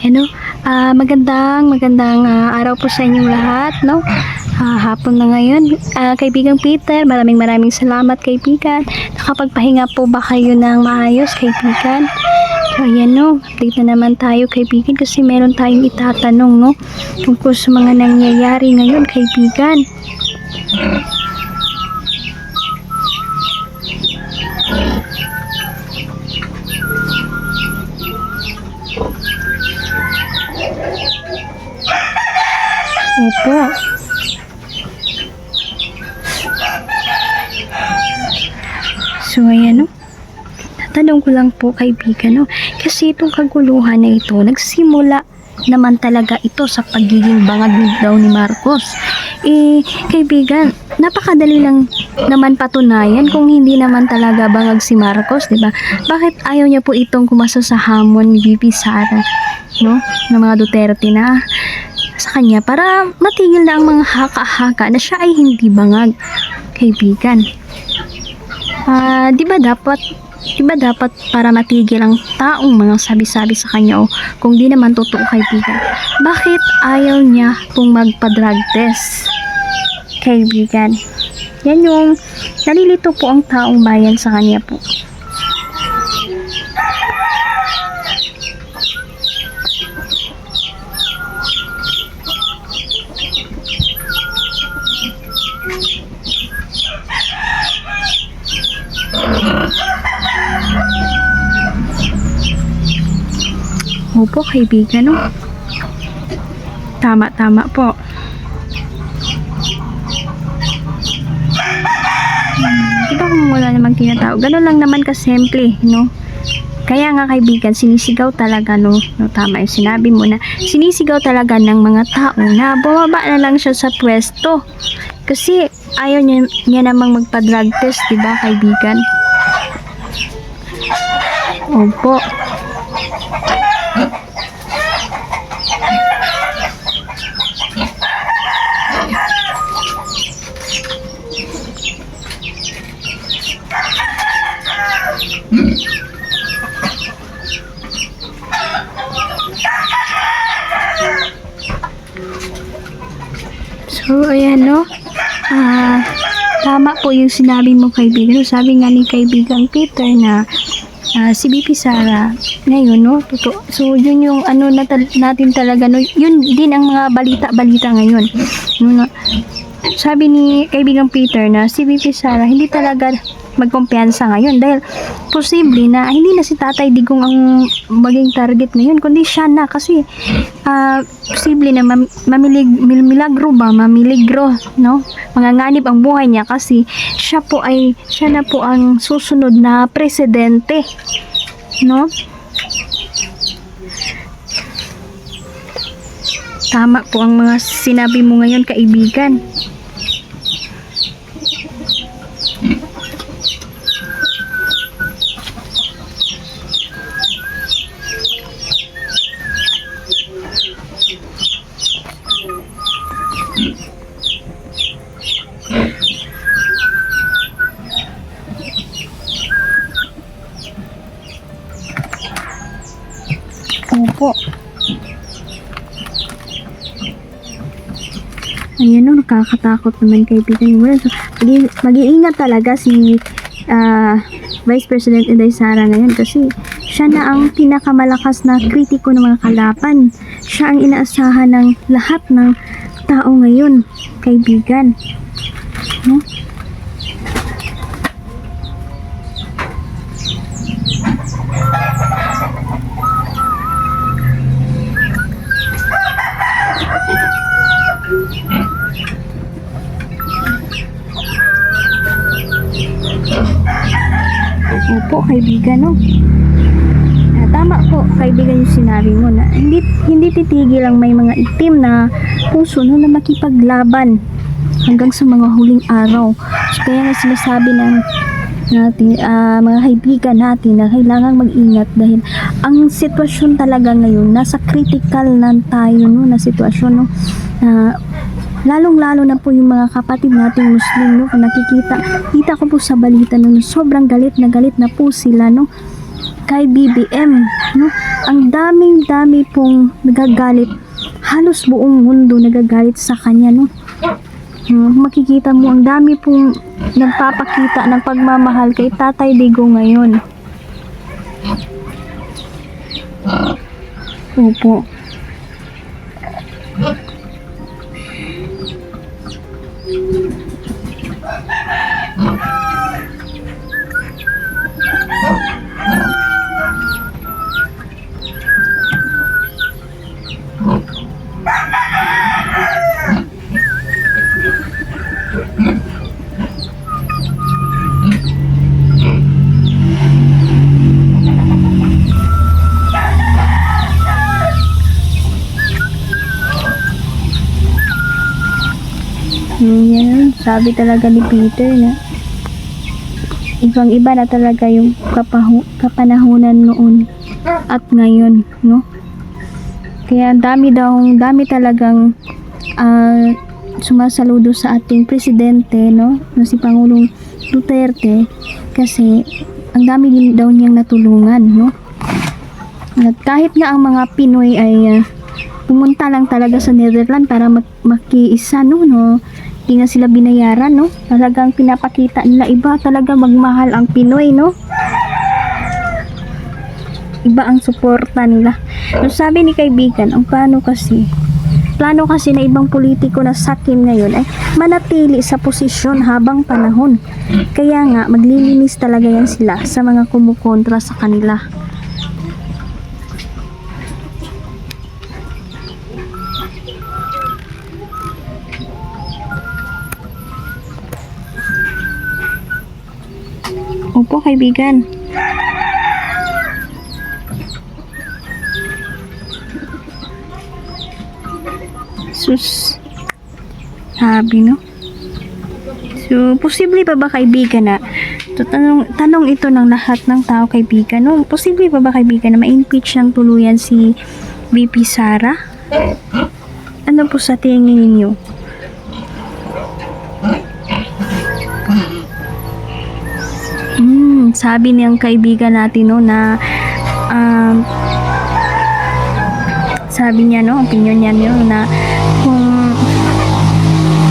Ano, magandang araw po sa inyong lahat, no? Hapon na ngayon. Kaibigang Peter, maraming salamat, kaibigan. Nakapagpahinga po ba kayo ng maayos, kaibigan? So, ayan, no? Update na naman tayo, kaibigan, kasi meron tayong itatanong, no? Tungkol sa mga nangyayari ngayon, kaibigan. Opo. So, ayan, no? Tatanong ko lang po, kaibigan, no? Kasi itong kaguluhan na ito, nagsimula naman talaga ito sa pagiging bangag daw ni Marcos. Kaibigan, napakadali lang naman patunayan kung hindi naman talaga bangag si Marcos, di ba? Bakit ayaw niya po itong kumasa sa hamon ni VP Sara, no? Ng mga Duterte na sa kanya para matigil na ang mga haka-haka na siya ay hindi bangag, kaibigan. Di ba dapat para matigil ang taong mga sabi-sabi sa kanya o kung di naman totoo, kaibigan, bakit ayaw niya pong magpa-drug test, kaibigan? Yan yung nalilito po ang taong bayan sa kanya po. Opo, kaibigan, no? Tama po. Diba kung wala namang tinatawag? Ganun lang naman kasimple, no? Kaya nga, kaibigan, sinisigaw talaga, no? Tama yung sinabi mo na sinisigaw talaga ng mga tao na bumaba na lang siya sa pwesto. Kasi ayaw niya namang magpa-drug test, diba, kaibigan? Opo. So, ayan, no? Tama po yung sinabi mo, kaibigan. Sabi nga ni kaibigang Peter na si BP Sara ngayon, no? Totoo. So, yun yung ano natin talaga, no? Yun din ang mga balita ngayon. No? Sabi ni kaibigang Peter na si BP Sara hindi talaga magkumpiyansa ngayon dahil posible na hindi na si Tatay Digong ang maging target ngayon kundi siya na, kasi posible na mamiligro, no? Manganganib ang buhay niya kasi siya na po ang susunod na presidente, no? Tama po ang mga sinabi mo ngayon, kaibigan. Opo. Ayan, no, nakakatakot naman, kaibigan. So, mag-iingat talaga si Vice President Inday Sara ngayon kasi siya na ang pinakamalakas na kritiko ng mga kalaban. Siya ang inaasahan ng lahat ng tao ngayon, kaibigan. No? Opo, kaibigan, no? Tama po, kaibigan, yung sinabi mo na hindi titigil ang may mga itim na puso, no, na makipaglaban hanggang sa mga huling araw. So, kaya nga sinasabi natin, mga kaibigan natin na kailangang mag-ingat dahil ang sitwasyon talaga ngayon nasa critical na tayo, no, na sitwasyon, no, na lalong-lalo na po yung mga kapatid nating Muslim, no, kung kita ko po sa balita, no, sobrang galit na po sila, no. kay BBM, no? Ang dami pong nagagalit. Halos buong mundo nagagalit sa kanya, no? Makikita mo ang dami pong nagpapakita ng pagmamahal kay Tatay Digong ngayon. Opo. Yan, sabi talaga ni Peter na ibang iba na talaga yung kapanahunan noon at ngayon, no? Kaya dami talagang sumasaludo sa ating presidente, no? Na si Pangulong Duterte, kasi ang dami din daw niyang natulungan, no? At kahit nga ang mga Pinoy ay pumunta lang talaga sa Netherlands para makiisa, no? Hindi nga sila binayaran, no? Talagang pinapakita nila, iba talaga magmahal ang Pinoy, no? Iba ang suporta nila. So, sabi ni kaibigan, ang plano kasi na ibang politiko na sakin ngayon ay manatili sa posisyon habang panahon. Kaya nga, maglilinis talaga yan sila sa mga kumukontra sa kanila. Opo, kaibigan. Sus. Sabi, no? So, posible pa ba, kaibigan, na tanong ito ng lahat ng tao, kaibigan, no? Posible pa ba, kaibigan, na ma-impeach ng tuluyan si VP Sara? Ano po sa tingin ninyo? Sabi niyang kaibigan natin, no, na sabi niya, no, opinion niya, no, na kung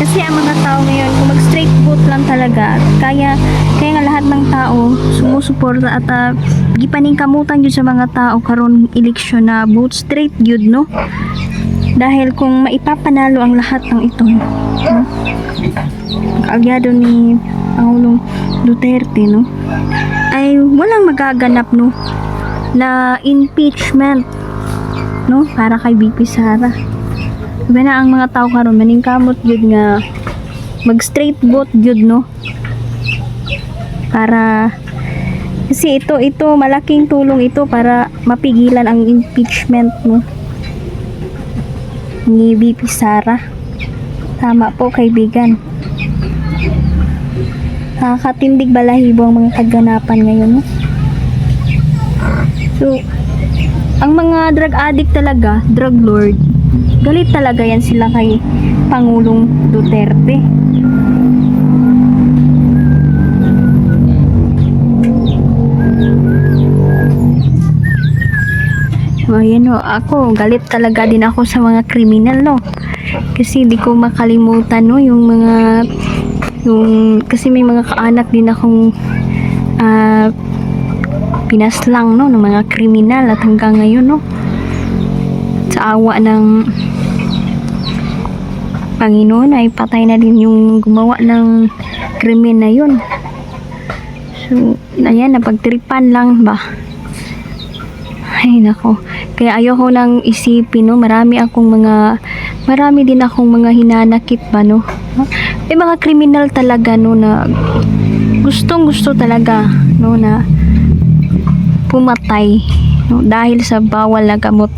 kasi ang mga tao ngayon, kung mag straight vote lang talaga, kaya nga lahat ng tao sumusuporta at gipaning kamutan yun sa mga tao karon eleksyon na vote straight yun, no, dahil kung maipapanalo ang lahat ng ito, no, kaalyado ni Pangulong Duterte, no, ay walang magaganap, no, na impeachment, no, para kay VP Sara. Diba na ang mga tao karon maningkamot yun nga mag straight vote yun, no, para kasi ito malaking tulong ito para mapigilan ang impeachment, no, ni VP Sara. Tama po, kaibigan. Nakakatindig balahibo ang mga kaganapan ngayon, no? So, ang mga drug addict talaga, drug lord, galit talaga yan sila kay Pangulong Duterte. So, ayan, no, ako, galit talaga din ako sa mga kriminal, no? Kasi di ko makalimutan, no, kasi may mga kaanak din akong pinaslang, no, ng mga kriminal, at hanggang ngayon, no, sa awa ng Panginoon ay patay na din yung gumawa ng krimen na yun. So, ayan, napagtripan lang ba? Ay, nako. Kaya ayoko nang isipin, no, marami din akong mga hinanakit ba, no. May mga kriminal talaga, no, na gustong-gusto talaga, no, na pumatay, no, dahil sa bawal na gamot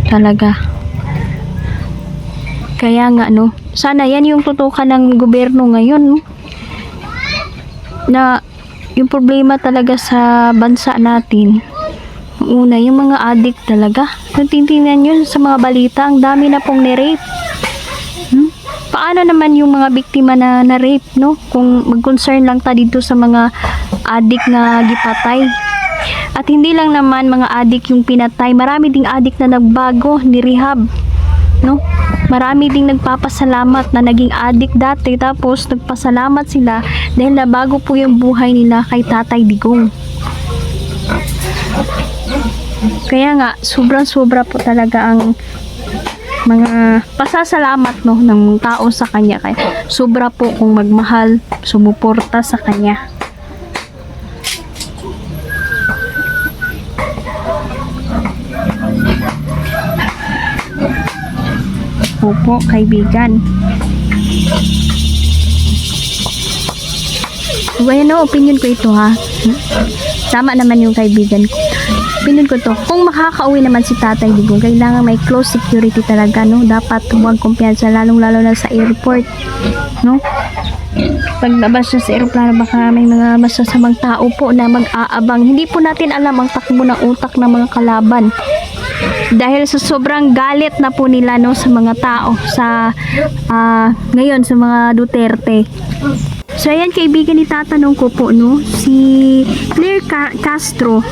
talaga. Kaya nga, no, sana yan yung tutukan ng gobyerno ngayon, no, na yung problema talaga sa bansa natin. Una, yung mga addict talaga. Kung titingnan nyo sa mga balita, ang dami na pong ni-rape. Paano naman yung mga biktima na na-rape, no? Kung mag-concern lang ta dito sa mga addict na gipatay. At hindi lang naman mga adik yung pinatay, marami ding adik na nagbago, ni-rehab, no? Marami ding nagpapasalamat na naging adik dati, tapos nagpasalamat sila dahil nabago po yung buhay nila kay Tatay Digong. Kaya nga, sobrang-sobra po talaga ang mga pasasalamat, no, ng tao sa kanya. Kaya sobra po kung magmahal, sumuporta sa kanya. Opo, kaibigan. So, ayan o, opinion ko ito ha. Tama naman yung kaibigan ko. Opinion ko to. Kung makakauwi naman si Tatay Digong, kailangan may close security talaga, no? Dapat huwag kumpiyansa, lalong-lalo na sa airport, no? Paglabas niya sa aeroplano, baka may mga masasamang tao po na mag-aabang. Hindi po natin alam ang takbo ng utak ng mga kalaban. Dahil sa sobrang galit na po nila, no, sa mga tao sa ngayon sa mga Duterte. So ayan kaibigan, itatanong ko po, no, si Claire Castro,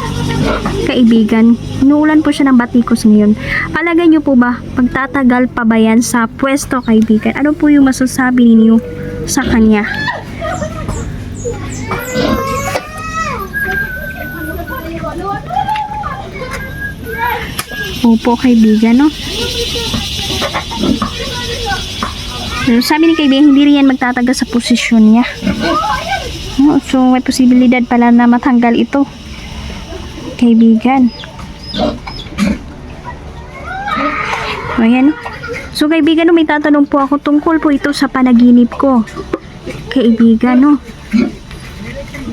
kaibigan, inuulan po siya ng batikos ngayon. Palagay niyo po ba pagtatagal pa ba yan sa pwesto, kaibigan? Ano po yung masasabi ninyo sa kanya? Opo kaibigan, no? So, sabi ni kaibigan, hindi rin yan magtatagal sa posisyon niya. No? So, may posibilidad pala na matanggal ito. Kaibigan. O, yan. So, kaibigan, no, may tatanong po ako tungkol po ito sa panaginip ko. Kaibigan, no?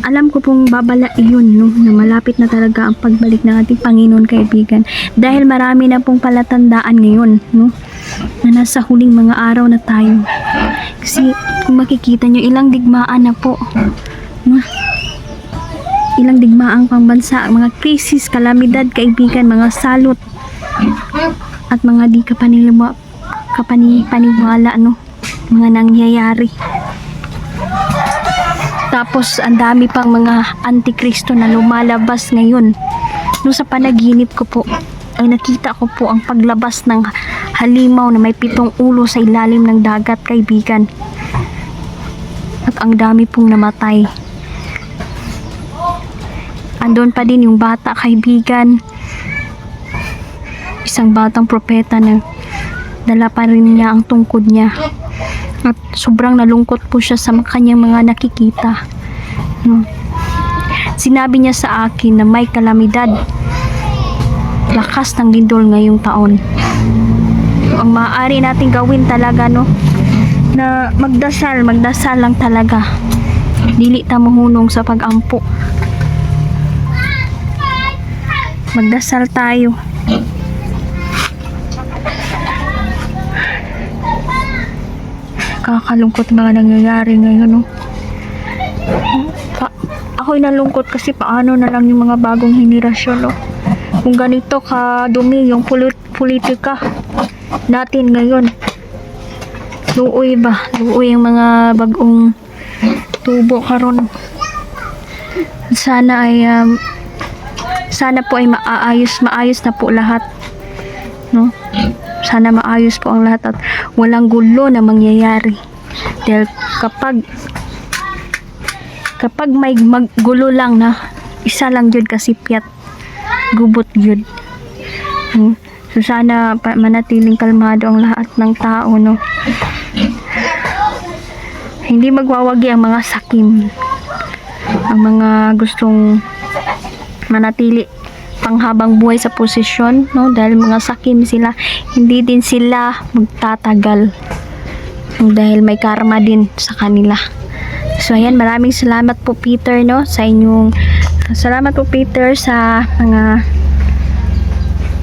Alam ko pong babala yun, no, na malapit na talaga ang pagbalik ng ating Panginoon, kaibigan. Dahil marami na pong palatandaan ngayon, no, na nasa huling mga araw na tayo. Kasi kung makikita nyo, ilang digmaan na po, no? Ilang digmaan pang bansa, mga krisis, kalamidad, kaibigan, mga salot, at mga di kapaniwala, no, mga nangyayari. Tapos ang dami pang mga antikristo na lumalabas ngayon. Nung sa panaginip ko po, ay nakita ko po ang paglabas ng halimaw na may 7 ulo sa ilalim ng dagat, kaibigan. At ang dami pong namatay. Andun pa din yung bata, kaibigan. Isang batang propeta na dala pa rin niya ang tungkod niya. At sobrang nalungkot po siya sa kanyang mga nakikita. Sinabi niya sa akin na may kalamidad, lakas ng lindol ngayong taon. Ang maaari natin gawin talaga, no, na magdasal lang talaga. Dili ta mahunong sa pag-ampo. Magdasal tayo. Kakalungkot mga nangyayari ngayon, no? Ako'y nalungkot kasi paano na lang yung mga bagong henerasyon, no? Kung ganito kadumi yung politika natin ngayon. Luoy yung mga bagong tubo karon. Sana po ay maayos na po lahat, no? Sana maayos po ang lahat at walang gulo na mangyayari. Dahil kapag may maggulo lang na isa lang yun kasipyat, gubot yun. So sana manatiling kalmado ang lahat ng tao, no? Hindi magwawagi ang mga sakim, ang mga gustong manatili panghabang buhay sa posisyon, no? Dahil mga sakim sila, hindi din sila magtatagal dahil may karma din sa kanila. So ayan, maraming salamat po Peter, no, sa inyong salamat po Peter sa mga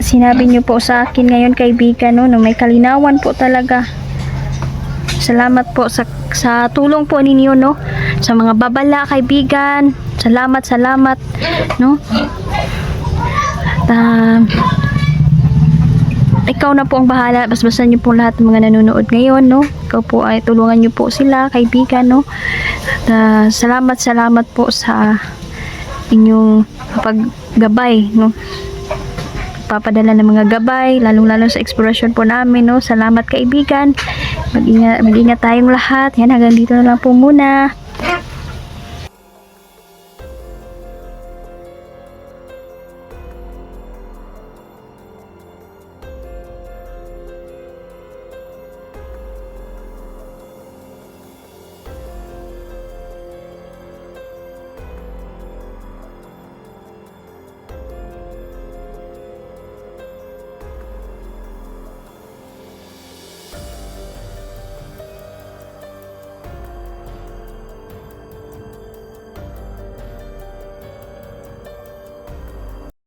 sinabi niyo po sa akin ngayon, kaibigan, no, na may kalinawan po talaga. Salamat po sa tulong po ninyo, no, sa mga babala, kaibigan. Salamat, no. Ikaw na po ang bahala, basbasan niyo po lahat ng mga nanonood ngayon, no. Ikaw po ay tulungan niyo po sila, kaibigan, no. Salamat po sa inyong gabay, no? Papadala ng mga gabay, lalong-lalo sa eksplorasyon po namin, no? Salamat kaibigan. Mag-ingat tayong lahat. Yan, hanggang dito na lang po muna.